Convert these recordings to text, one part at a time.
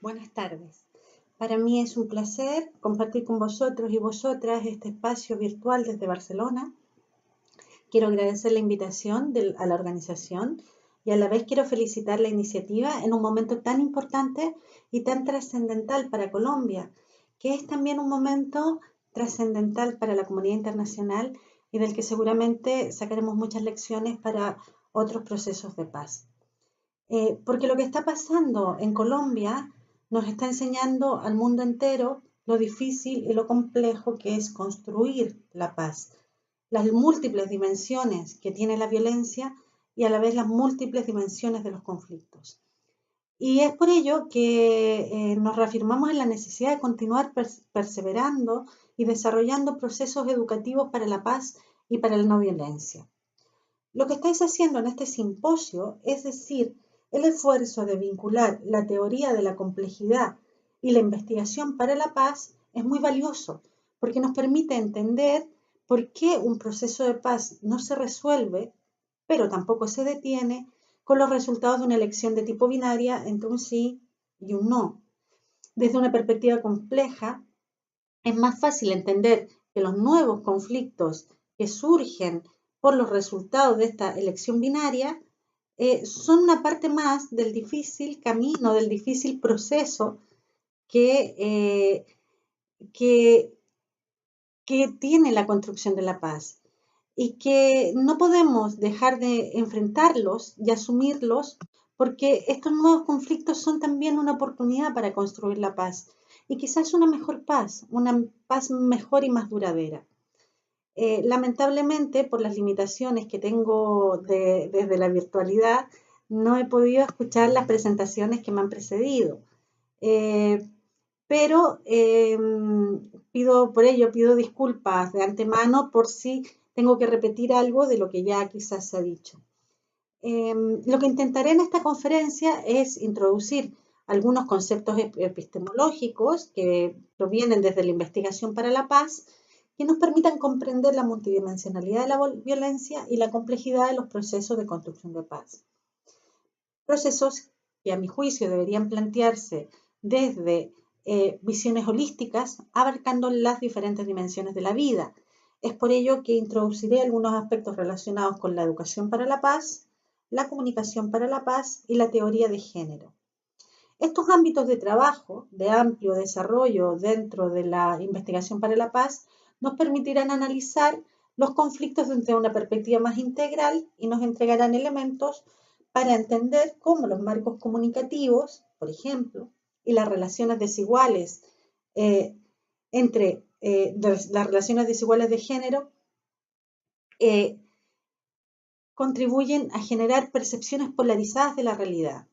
Buenas tardes. Para mí es un placer compartir con vosotros y vosotras este espacio virtual desde Barcelona. Quiero agradecer la invitación a la organización y a la vez quiero felicitar la iniciativa en un momento tan importante y tan trascendental para Colombia, que es también un momento trascendental para la comunidad internacional y del que seguramente sacaremos muchas lecciones para otros procesos de paz. Porque lo que está pasando en Colombia nos está enseñando al mundo entero lo difícil y lo complejo que es construir la paz, las múltiples dimensiones que tiene la violencia y a la vez las múltiples dimensiones de los conflictos. Y es por ello que nos reafirmamos en la necesidad de continuar perseverando y desarrollando procesos educativos para la paz y para la no violencia. Lo que estáis haciendo en este simposio es decir, el esfuerzo de vincular la teoría de la complejidad y la investigación para la paz es muy valioso porque nos permite entender por qué un proceso de paz no se resuelve, pero tampoco se detiene con los resultados de una elección de tipo binaria entre un sí y un no. Desde una perspectiva compleja, es más fácil entender que los nuevos conflictos que surgen por los resultados de esta elección binaria son una parte más del difícil camino, del difícil proceso que, que, que tiene la construcción de la paz y que no podemos dejar de enfrentarlos y asumirlos porque estos nuevos conflictos son también una oportunidad para construir la paz y quizás una paz mejor y más duradera. Lamentablemente, por las limitaciones que tengo desde la virtualidad, no he podido escuchar las presentaciones que me han precedido. Eh, pero pido disculpas de antemano por si tengo que repetir algo de lo que ya quizás se ha dicho. Lo que intentaré en esta conferencia es introducir algunos conceptos epistemológicos que provienen desde la investigación para la paz, que nos permitan comprender la multidimensionalidad de la violencia y la complejidad de los procesos de construcción de paz. Procesos que a mi juicio deberían plantearse desde visiones holísticas, abarcando las diferentes dimensiones de la vida. Es por ello que introduciré algunos aspectos relacionados con la educación para la paz, la comunicación para la paz y la teoría de género. Estos ámbitos de trabajo de amplio desarrollo dentro de la investigación para la paz nos permitirán analizar los conflictos desde una perspectiva más integral y nos entregarán elementos para entender cómo los marcos comunicativos, por ejemplo, y las relaciones desiguales las relaciones desiguales de género contribuyen a generar percepciones polarizadas de la realidad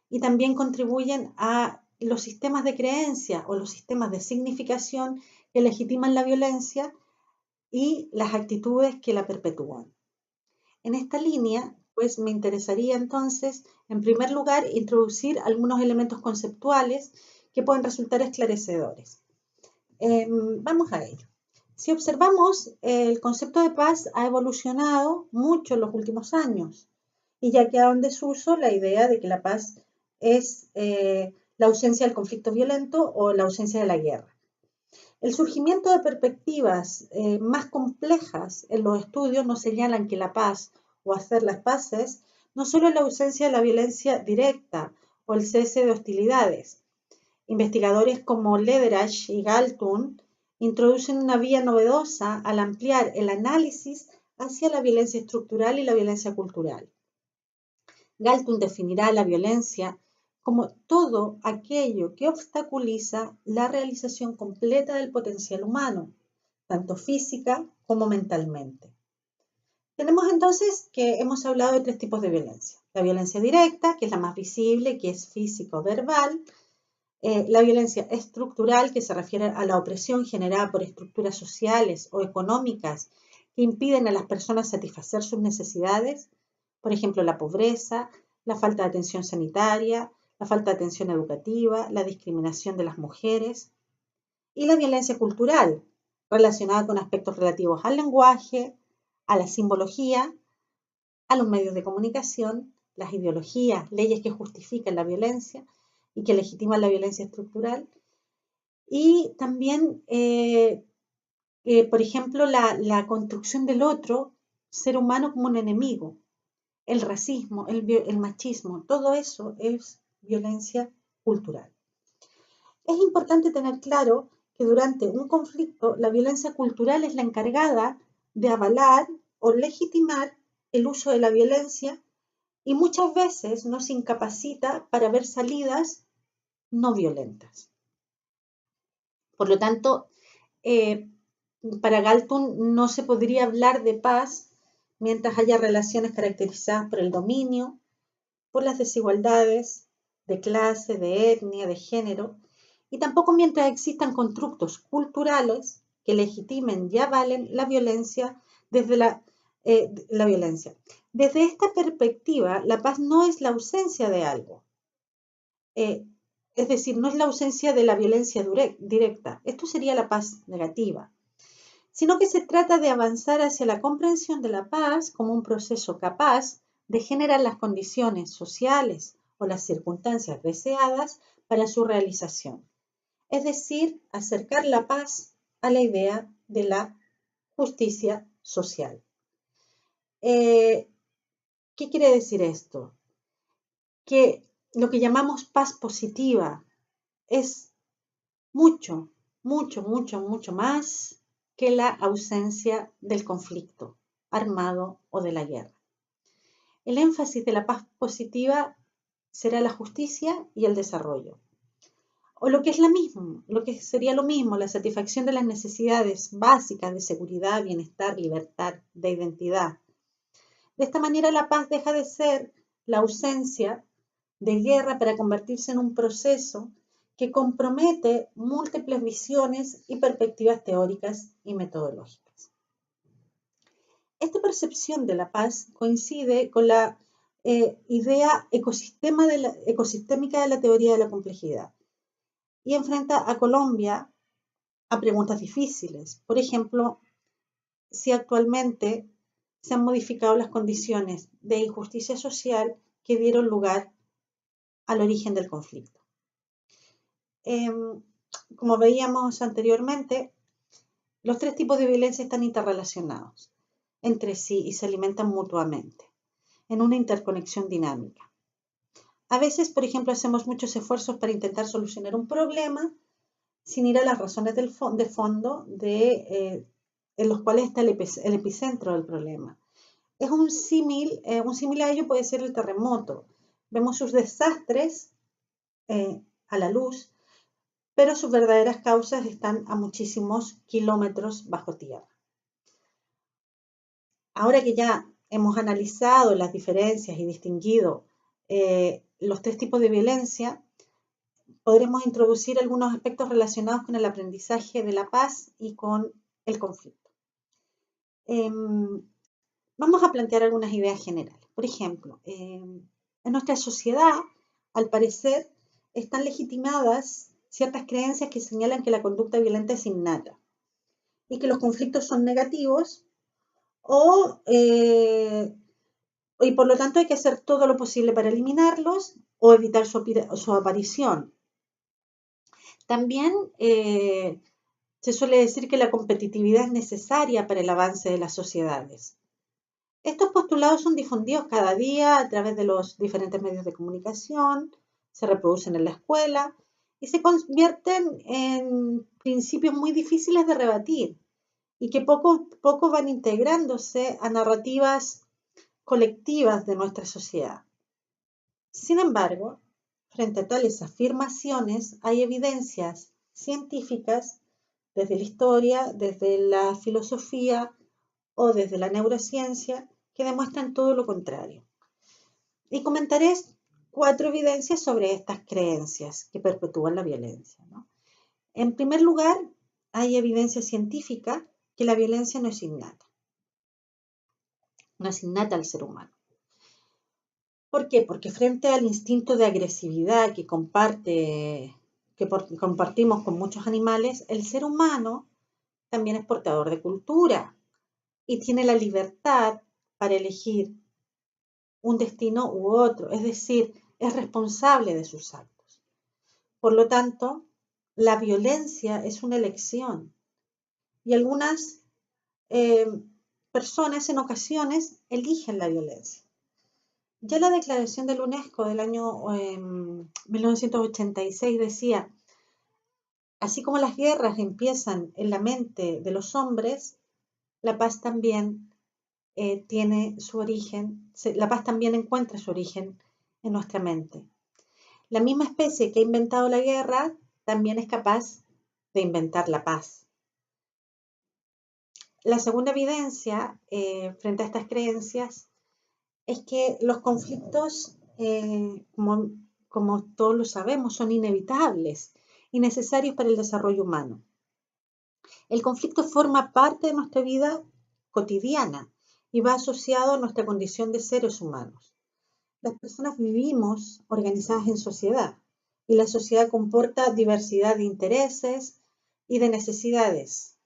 y también contribuyen a los sistemas de creencia o los sistemas de significación que legitiman la violencia y las actitudes que la perpetúan. En esta línea, pues me interesaría entonces, en primer lugar, introducir algunos elementos conceptuales que pueden resultar esclarecedores. Vamos a ello. Si observamos, el concepto de paz ha evolucionado mucho en los últimos años y ya quedado en desuso la idea de que la paz es la ausencia del conflicto violento o la ausencia de la guerra. El surgimiento de perspectivas más complejas en los estudios nos señalan que la paz o hacer las paces no solo es la ausencia de la violencia directa o el cese de hostilidades. Investigadores como Leverage y Galtung introducen una vía novedosa al ampliar el análisis hacia la violencia estructural y la violencia cultural. Galtung definirá la violencia como todo aquello que obstaculiza la realización completa del potencial humano, tanto física como mentalmente. Tenemos entonces que hemos hablado de tres tipos de violencia. La violencia directa, que es la más visible, que es física o verbal. La violencia estructural, que se refiere a la opresión generada por estructuras sociales o económicas que impiden a las personas satisfacer sus necesidades, por ejemplo, la pobreza, la falta de atención sanitaria, la falta de atención educativa, la discriminación de las mujeres, y la violencia cultural, relacionada con aspectos relativos al lenguaje, a la simbología, a los medios de comunicación, las ideologías, leyes que justifican la violencia y que legitiman la violencia estructural. Y también, por ejemplo, la construcción del otro ser humano como un enemigo, el racismo, el machismo, todo eso es violencia cultural. Es importante tener claro que durante un conflicto la violencia cultural es la encargada de avalar o legitimar el uso de la violencia y muchas veces nos incapacita para ver salidas no violentas. Por lo tanto, para Galton no se podría hablar de paz mientras haya relaciones caracterizadas por el dominio, por las desigualdades de clase, de etnia, de género, y tampoco mientras existan constructos culturales que legitimen y avalen la violencia desde la violencia. Desde esta perspectiva, la paz no es la ausencia de algo, es decir, no es la ausencia de la violencia directa, esto sería la paz negativa, sino que se trata de avanzar hacia la comprensión de la paz como un proceso capaz de generar las condiciones sociales o las circunstancias deseadas para su realización. Es decir, acercar la paz a la idea de la justicia social. ¿Qué quiere decir esto? Que lo que llamamos paz positiva es mucho, mucho, mucho, mucho más que la ausencia del conflicto armado o de la guerra. El énfasis de la paz positiva será la justicia y el desarrollo. O lo que es lo que sería lo mismo, la satisfacción de las necesidades básicas de seguridad, bienestar, libertad, de identidad. De esta manera la paz deja de ser la ausencia de guerra para convertirse en un proceso que compromete múltiples visiones y perspectivas teóricas y metodológicas. Esta percepción de la paz coincide con la idea ecosistémica de la teoría de la complejidad y enfrenta a Colombia a preguntas difíciles. Por ejemplo, si actualmente se han modificado las condiciones de injusticia social que dieron lugar al origen del conflicto. Como veíamos anteriormente, los tres tipos de violencia están interrelacionados entre sí y se alimentan mutuamente en una interconexión dinámica. A veces, por ejemplo, hacemos muchos esfuerzos para intentar solucionar un problema sin ir a las razones de fondo en los cuales está el epicentro del problema. Es un símil a ello puede ser el terremoto. Vemos sus desastres a la luz, pero sus verdaderas causas están a muchísimos kilómetros bajo tierra. Ahora que ya hemos analizado las diferencias y distinguido los tres tipos de violencia, podremos introducir algunos aspectos relacionados con el aprendizaje de la paz y con el conflicto. Vamos a plantear algunas ideas generales. Por ejemplo, en nuestra sociedad, al parecer, están legitimadas ciertas creencias que señalan que la conducta violenta es innata y que los conflictos son negativos y por lo tanto hay que hacer todo lo posible para eliminarlos o evitar su aparición. También se suele decir que la competitividad es necesaria para el avance de las sociedades. Estos postulados son difundidos cada día a través de los diferentes medios de comunicación, se reproducen en la escuela y se convierten en principios muy difíciles de rebatir y que poco a poco van integrándose a narrativas colectivas de nuestra sociedad. Sin embargo, frente a tales afirmaciones hay evidencias científicas desde la historia, desde la filosofía o desde la neurociencia que demuestran todo lo contrario. Y comentaré 4 evidencias sobre estas creencias que perpetúan la violencia, ¿no? En primer lugar, hay evidencia científica que la violencia no es innata al ser humano. ¿Por qué? Porque frente al instinto de agresividad que compartimos con muchos animales, el ser humano también es portador de cultura y tiene la libertad para elegir un destino u otro, es decir, es responsable de sus actos. Por lo tanto, la violencia es una elección y algunas personas en ocasiones eligen la violencia. Ya la declaración de la UNESCO del año 1986 decía, así como las guerras empiezan en la mente de los hombres, la paz también tiene su origen, la paz también encuentra su origen en nuestra mente. La misma especie que ha inventado la guerra también es capaz de inventar la paz. La segunda evidencia frente a estas creencias es que los conflictos, como todos lo sabemos, son inevitables y necesarios para el desarrollo humano. El conflicto forma parte de nuestra vida cotidiana y va asociado a nuestra condición de seres humanos. Las personas vivimos organizadas en sociedad y la sociedad comporta diversidad de intereses y de necesidades.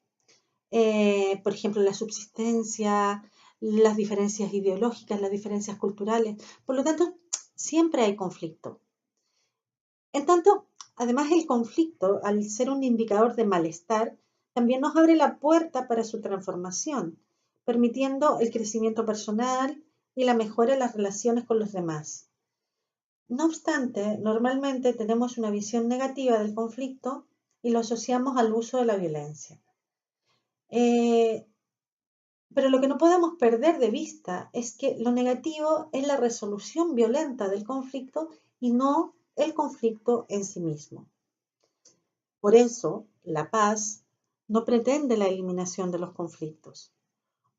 Por ejemplo, la subsistencia, las diferencias ideológicas, las diferencias culturales. Por lo tanto, siempre hay conflicto. En tanto, además el conflicto, al ser un indicador de malestar, también nos abre la puerta para su transformación, permitiendo el crecimiento personal y la mejora de las relaciones con los demás. No obstante, normalmente tenemos una visión negativa del conflicto y lo asociamos al uso de la violencia. Pero lo que no podemos perder de vista es que lo negativo es la resolución violenta del conflicto y no el conflicto en sí mismo. Por eso, la paz no pretende la eliminación de los conflictos.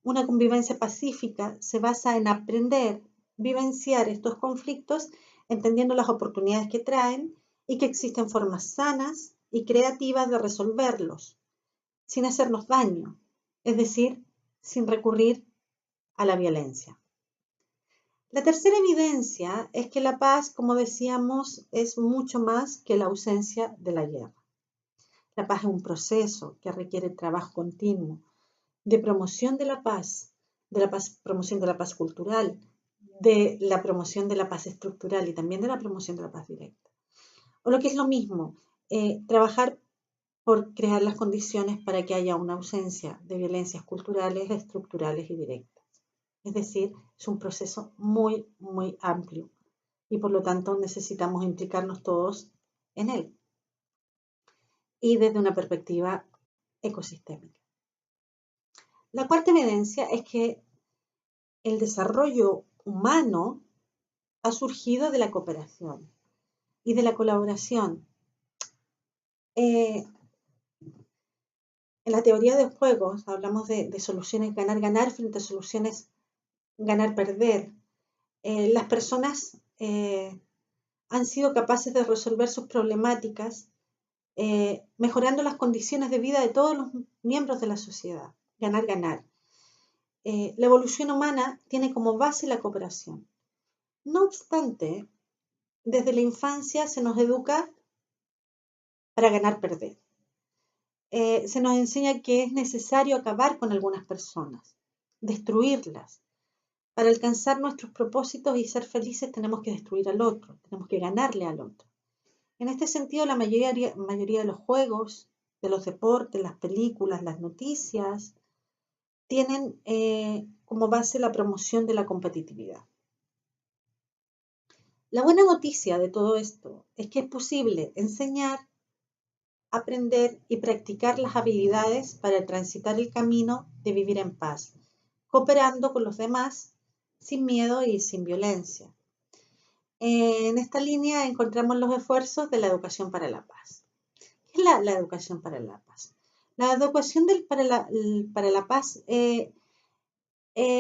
Una convivencia pacífica se basa en aprender, vivenciar estos conflictos, entendiendo las oportunidades que traen y que existen formas sanas y creativas de resolverlos, sin hacernos daño, es decir, sin recurrir a la violencia. La tercera evidencia es que la paz, como decíamos, es mucho más que la ausencia de la guerra. La paz es un proceso que requiere trabajo continuo de promoción de la paz, promoción de la paz cultural, de la promoción de la paz estructural y también de la promoción de la paz directa. O lo que es lo mismo, trabajar por crear las condiciones para que haya una ausencia de violencias culturales, estructurales y directas. Es decir, es un proceso muy, muy amplio y por lo tanto necesitamos implicarnos todos en él y desde una perspectiva ecosistémica. La cuarta evidencia es que el desarrollo humano ha surgido de la cooperación y de la colaboración. En la teoría de juegos hablamos de soluciones ganar-ganar frente a soluciones ganar-perder. Las personas han sido capaces de resolver sus problemáticas mejorando las condiciones de vida de todos los miembros de la sociedad. Ganar-ganar. La evolución humana tiene como base la cooperación. No obstante, desde la infancia se nos educa para ganar-perder. Se nos enseña que es necesario acabar con algunas personas, destruirlas. Para alcanzar nuestros propósitos y ser felices tenemos que destruir al otro, tenemos que ganarle al otro. En este sentido, la mayoría de los juegos, de los deportes, las películas, las noticias, tienen como base la promoción de la competitividad. La buena noticia de todo esto es que es posible enseñar, aprender y practicar las habilidades para transitar el camino de vivir en paz, cooperando con los demás sin miedo y sin violencia. En esta línea encontramos los esfuerzos de la educación para la paz. ¿Qué es la educación para la paz? La educación para la paz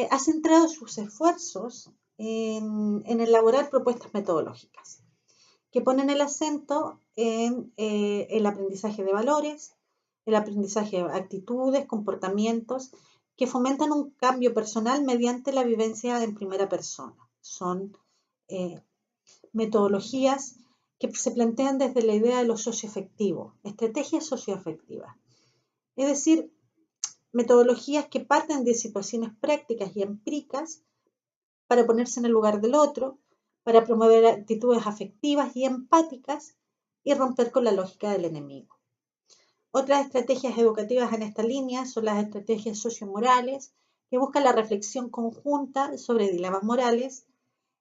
ha centrado sus esfuerzos en elaborar propuestas metodológicas que ponen el acento en el aprendizaje de valores, el aprendizaje de actitudes, comportamientos que fomentan un cambio personal mediante la vivencia en primera persona. Son metodologías que se plantean desde la idea de lo socioafectivo, estrategias socioafectivas. Es decir, metodologías que parten de situaciones prácticas y empíricas para ponerse en el lugar del otro, para promover actitudes afectivas y empáticas y romper con la lógica del enemigo. Otras estrategias educativas en esta línea son las estrategias sociomorales, que buscan la reflexión conjunta sobre dilemas morales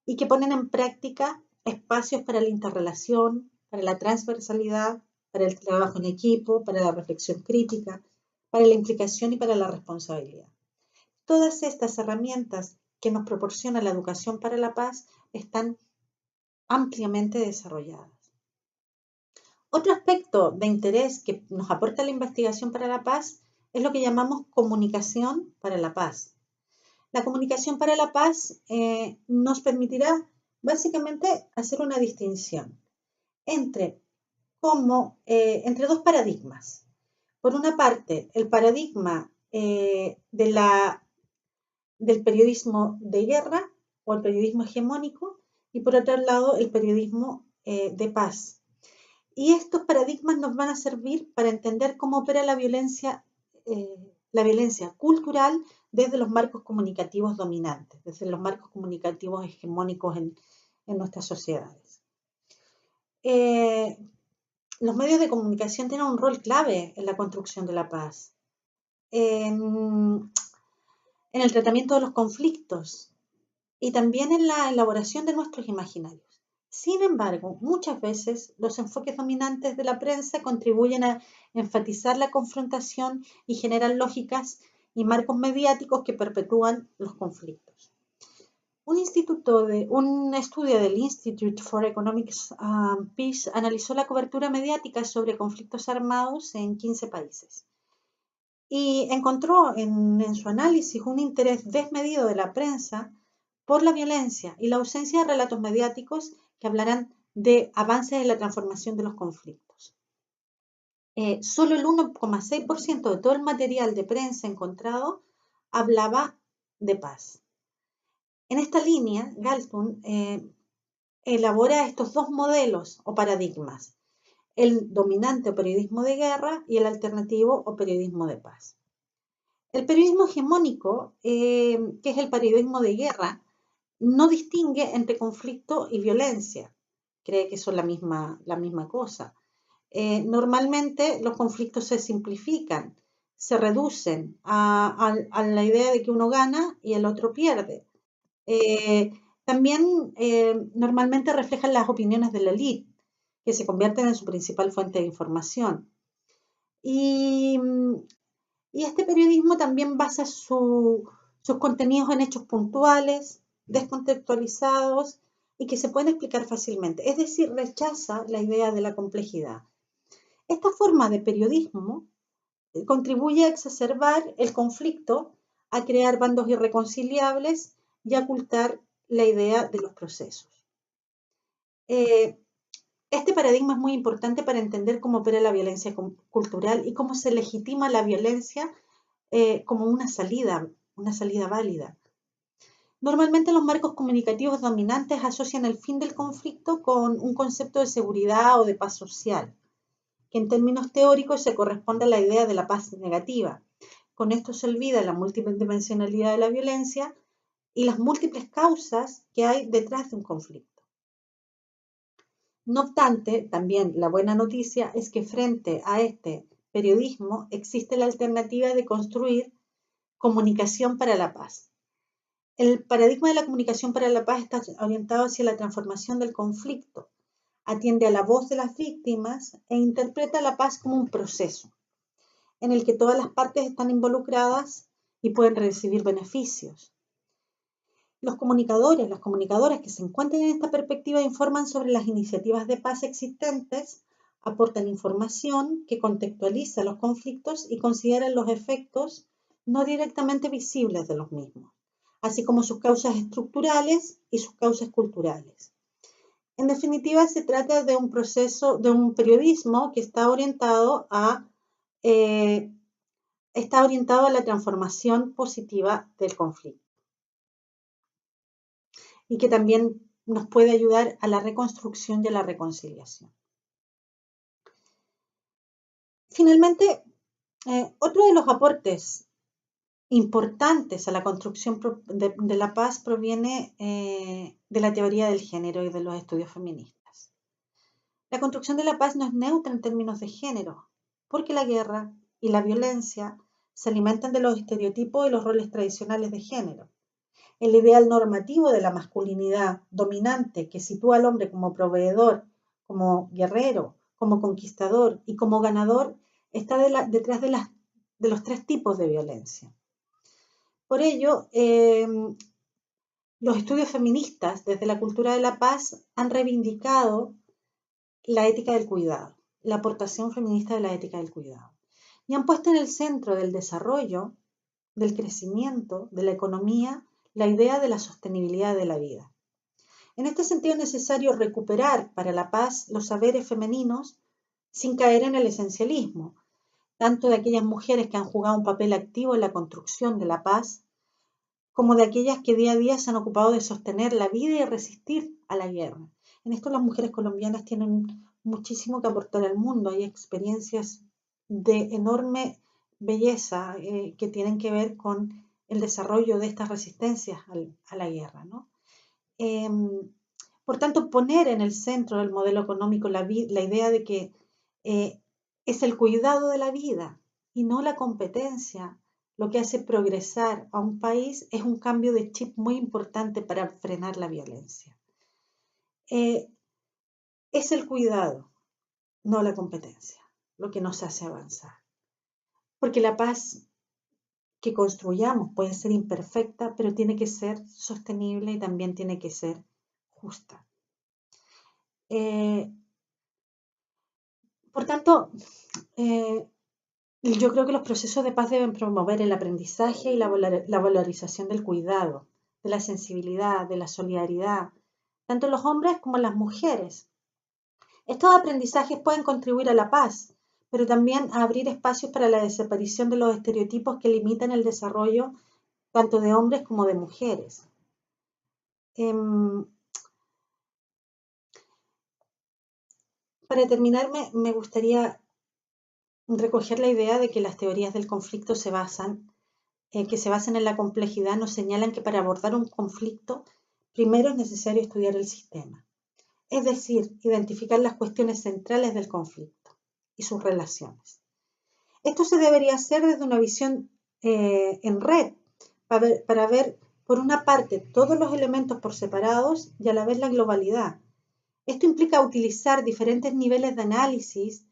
y que ponen en práctica espacios para la interrelación, para la transversalidad, para el trabajo en equipo, para la reflexión crítica, para la implicación y para la responsabilidad. Todas estas herramientas que nos proporciona la educación para la paz están ampliamente desarrolladas. Otro aspecto de interés que nos aporta la investigación para la paz es lo que llamamos comunicación para la paz. La comunicación para la paz nos permitirá básicamente hacer una distinción entre dos paradigmas. Por una parte, el paradigma del periodismo de guerra o el periodismo hegemónico y por otro lado el periodismo de paz. Y estos paradigmas nos van a servir para entender cómo opera la violencia cultural desde los marcos comunicativos dominantes, desde los marcos comunicativos hegemónicos en nuestras sociedades. Los medios de comunicación tienen un rol clave en la construcción de la paz, en el tratamiento de los conflictos y también en la elaboración de nuestros imaginarios. Sin embargo, muchas veces los enfoques dominantes de la prensa contribuyen a enfatizar la confrontación y generan lógicas y marcos mediáticos que perpetúan los conflictos. Un estudio del Institute for Economic Peace analizó la cobertura mediática sobre conflictos armados en 15 países y encontró en su análisis un interés desmedido de la prensa por la violencia y la ausencia de relatos mediáticos que hablarán de avances en la transformación de los conflictos. Solo el 1,6% de todo el material de prensa encontrado hablaba de paz. En esta línea, Galton elabora estos dos modelos o paradigmas, el dominante o periodismo de guerra y el alternativo o periodismo de paz. El periodismo hegemónico, que es el periodismo de guerra, no distingue entre conflicto y violencia, cree que son la misma cosa. Normalmente los conflictos se simplifican, se reducen a la idea de que uno gana y el otro pierde. También normalmente reflejan las opiniones de la élite, que se convierten en su principal fuente de información. Y este periodismo también basa sus contenidos en hechos puntuales, descontextualizados y que se pueden explicar fácilmente. Es decir, rechaza la idea de la complejidad. Esta forma de periodismo contribuye a exacerbar el conflicto, a crear bandos irreconciliables y a ocultar la idea de los procesos. Este paradigma es muy importante para entender cómo opera la violencia cultural y cómo se legitima la violencia como una salida válida. Normalmente los marcos comunicativos dominantes asocian el fin del conflicto con un concepto de seguridad o de paz social, que en términos teóricos se corresponde a la idea de la paz negativa. Con esto se olvida la multidimensionalidad de la violencia y las múltiples causas que hay detrás de un conflicto. No obstante, también la buena noticia es que frente a este periodismo existe la alternativa de construir comunicación para la paz. El paradigma de la comunicación para la paz está orientado hacia la transformación del conflicto, atiende a la voz de las víctimas e interpreta la paz como un proceso en el que todas las partes están involucradas y pueden recibir beneficios. Los comunicadores, las comunicadoras que se encuentran en esta perspectiva informan sobre las iniciativas de paz existentes, aportan información que contextualiza los conflictos y consideran los efectos no directamente visibles de los mismos, así como sus causas estructurales y sus causas culturales. En definitiva, se trata de un proceso, de un periodismo que está orientado a la transformación positiva del conflicto y que también nos puede ayudar a la reconstrucción y a la reconciliación. Finalmente, otro de los aportes importantes a la construcción de la paz proviene de la teoría del género y de los estudios feministas. La construcción de la paz no es neutra en términos de género, porque la guerra y la violencia se alimentan de los estereotipos y los roles tradicionales de género. El ideal normativo de la masculinidad dominante que sitúa al hombre como proveedor, como guerrero, como conquistador y como ganador está detrás de los tres tipos de violencia. Por ello, los estudios feministas desde la cultura de la paz han reivindicado la ética del cuidado, la aportación feminista de la ética del cuidado, y han puesto en el centro del desarrollo, del crecimiento, de la economía, la idea de la sostenibilidad de la vida. En este sentido es necesario recuperar para la paz los saberes femeninos sin caer en el esencialismo, tanto de aquellas mujeres que han jugado un papel activo en la construcción de la paz, como de aquellas que día a día se han ocupado de sostener la vida y resistir a la guerra. En esto las mujeres colombianas tienen muchísimo que aportar al mundo. Hay experiencias de enorme belleza que tienen que ver con el desarrollo de estas resistencias a la guerra, ¿no? Por tanto, poner en el centro del modelo económico la idea de que es el cuidado de la vida y no la competencia lo que hace progresar a un país es un cambio de chip muy importante para frenar la violencia. Es el cuidado, no la competencia, lo que nos hace avanzar. Porque la paz que construyamos puede ser imperfecta, pero tiene que ser sostenible y también tiene que ser justa. Por tanto, yo creo que los procesos de paz deben promover el aprendizaje y la valorización del cuidado, de la sensibilidad, de la solidaridad, tanto los hombres como las mujeres. Estos aprendizajes pueden contribuir a la paz, pero también a abrir espacios para la desaparición de los estereotipos que limitan el desarrollo tanto de hombres como de mujeres. Para terminar, me gustaría recoger la idea de que las teorías del conflicto que se basan en la complejidad nos señalan que para abordar un conflicto, primero es necesario estudiar el sistema, es decir, identificar las cuestiones centrales del conflicto y sus relaciones. Esto se debería hacer desde una visión en red, para ver, por una parte, todos los elementos por separados y a la vez la globalidad. Esto implica utilizar diferentes niveles de análisis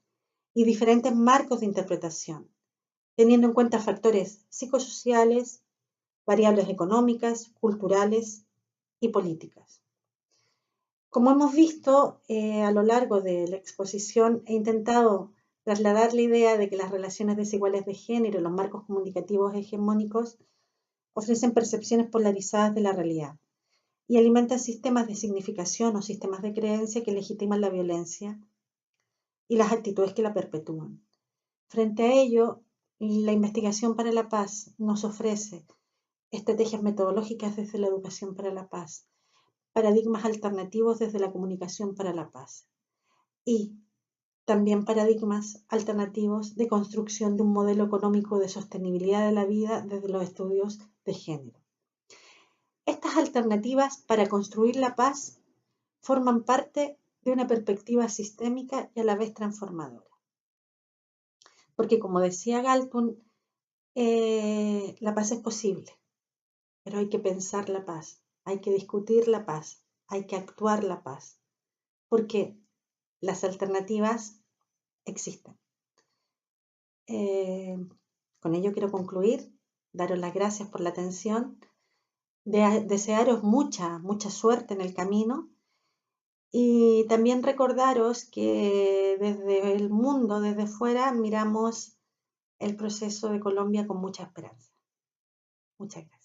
y diferentes marcos de interpretación, teniendo en cuenta factores psicosociales, variables económicas, culturales y políticas. Como hemos visto a lo largo de la exposición, he intentado trasladar la idea de que las relaciones desiguales de género y los marcos comunicativos hegemónicos ofrecen percepciones polarizadas de la realidad y alimentan sistemas de significación o sistemas de creencia que legitiman la violencia y las actitudes que la perpetúan. Frente a ello, la investigación para la paz nos ofrece estrategias metodológicas desde la educación para la paz, paradigmas alternativos desde la comunicación para la paz y también paradigmas alternativos de construcción de un modelo económico de sostenibilidad de la vida desde los estudios de género. Estas alternativas para construir la paz forman parte de una perspectiva sistémica y a la vez transformadora. Porque como decía Galton, la paz es posible, pero hay que pensar la paz, hay que discutir la paz, hay que actuar la paz, porque las alternativas existen. Con ello quiero concluir, daros las gracias por la atención, desearos mucha suerte en el camino y también recordaros que desde el mundo, desde fuera, miramos el proceso de Colombia con mucha esperanza. Muchas gracias.